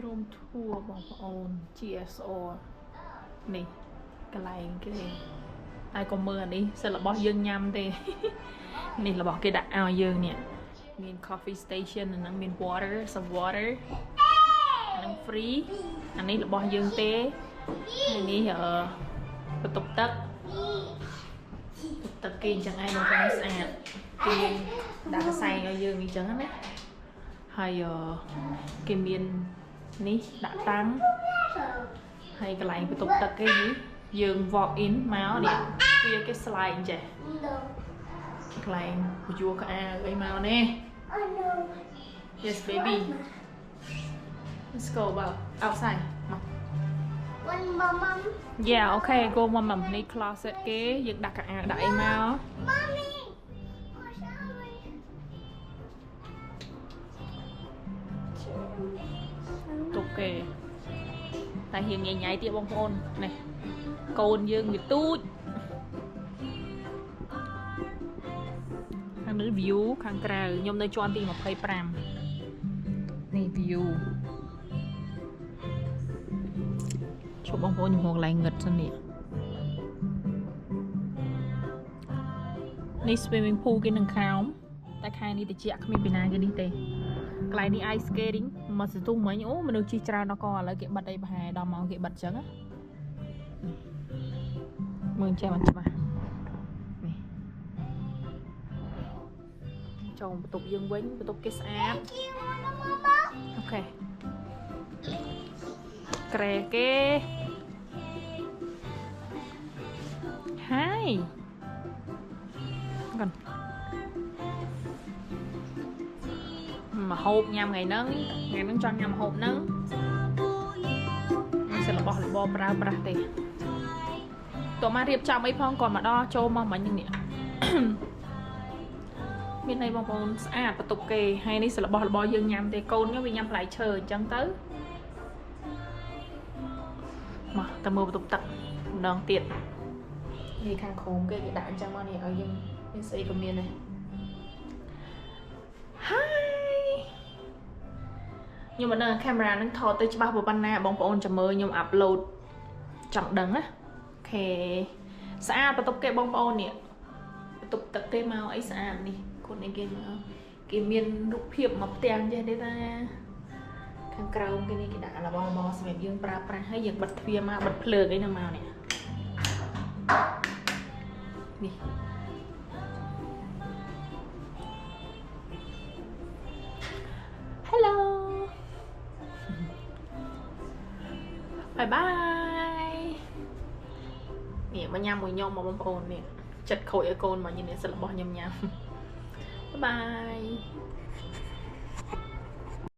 room tour បងប្អូន GSO នេះកន្លែងគេតែកុំមើលអានេះសិលរបស់យើងញ៉ាំទេនេះរបស់គេដាក់ឲ្យយើងនេះមាន coffee station និងមាន water some water និង free អានេះរបស់យើងទេហើយនេះបន្ទប់ទឹកគេអញ្ចឹងឯងបងប្អូនស្អាតគេដាក់កសែងឲ្យយើងអញ្ចឹងណាហើយគេមាននេះដាក់តាំងហើយកន្លែងបន្ទប់ទឹកគេនេះយើង walk in មកនេះវាគេ slide ចេះកន្លែងយួរក្អាអីមកនេះ Yes baby let's go outside មក One mom. Yeah okay go mom នេះ closet គេយើងដាក់ក្អាដាក់អីមក Mommy. ទុកគេតែរៀងញ៉ៃៗទៀតបងប្អូននេះកូនយើងវាទូចខាងនេះ view ខាងក្រៅខ្ញុំនៅជាន់ទី25នេះ view ជួបបងប្អូនខ្ញុំហងឡើងងឹតសិននេះនេះ swimming pool គេនឹងខោមតែខែនេះតិចគ្មានពីណាគេនេះទេកន្លែងនេះ ice skating មកសន្ទុះមិញអូមនុស្សជិះច្រើនដល់ក៏ឥឡូវគេបិទអីប្រហែលដល់ម៉ោងគេបិទអញ្ចឹងណាមើលចេះមិនច្បាស់នេះចូលបន្ទប់យើងវិញបន្ទប់គេស្អាតអូខេក្រែគេហើយកូនមកហូបញ៉ាំថ្ងៃហ្នឹងចង់ញ៉ាំហូបហ្នឹងមិនសិនរបស់របរប្រើប្រាស់ទេតោះមករៀបចំអីផងគាត់មកដល់ចូលមកមិញនេះមានអីបងប្អូនស្អាតបន្ទប់គេហើយនេះសិនរបស់របរយើងញ៉ាំទេកូនខ្ញុំវាញ៉ាំផ្លែឈើអញ្ចឹងទៅមកទៅមើលបន្ទប់ទឹកម្ដងទៀតនេះខាងក្រោមគេដាក់អញ្ចឹងមកនេះឲ្យយើងមានស្អីក៏មានដែរខ្ញុំមិនដឹងកាមេរ៉ានឹងថតទៅច្បាស់ប៉ុណ្ណាបងប្អូនចាំមើលខ្ញុំអាប់ឡូតចង់ដឹងណាអូខេស្អាតបន្ទប់គេបងប្អូននេះបន្ទប់ទឹកគេមកអីស្អាតនេះខ្លួនឯងគេមានរូបភាពមកផ្ទាំងចេះទេតាខាងក្រោមគេនេះគេដាក់របស់សម្រាប់យើងប្រើប្រាស់ហើយយើងបិទទ្វារមកបិទភ្លើងអីហ្នឹងមកនេះនេះHello Bye bye នេះមកញ៉ាំមួយខ្ញុំមកបងប្អូននេះចិត្តខូចឲ្យកូនមកញ៉ាំនេះសិនរបស់ខ្ញុំញ៉ាំ Bye bye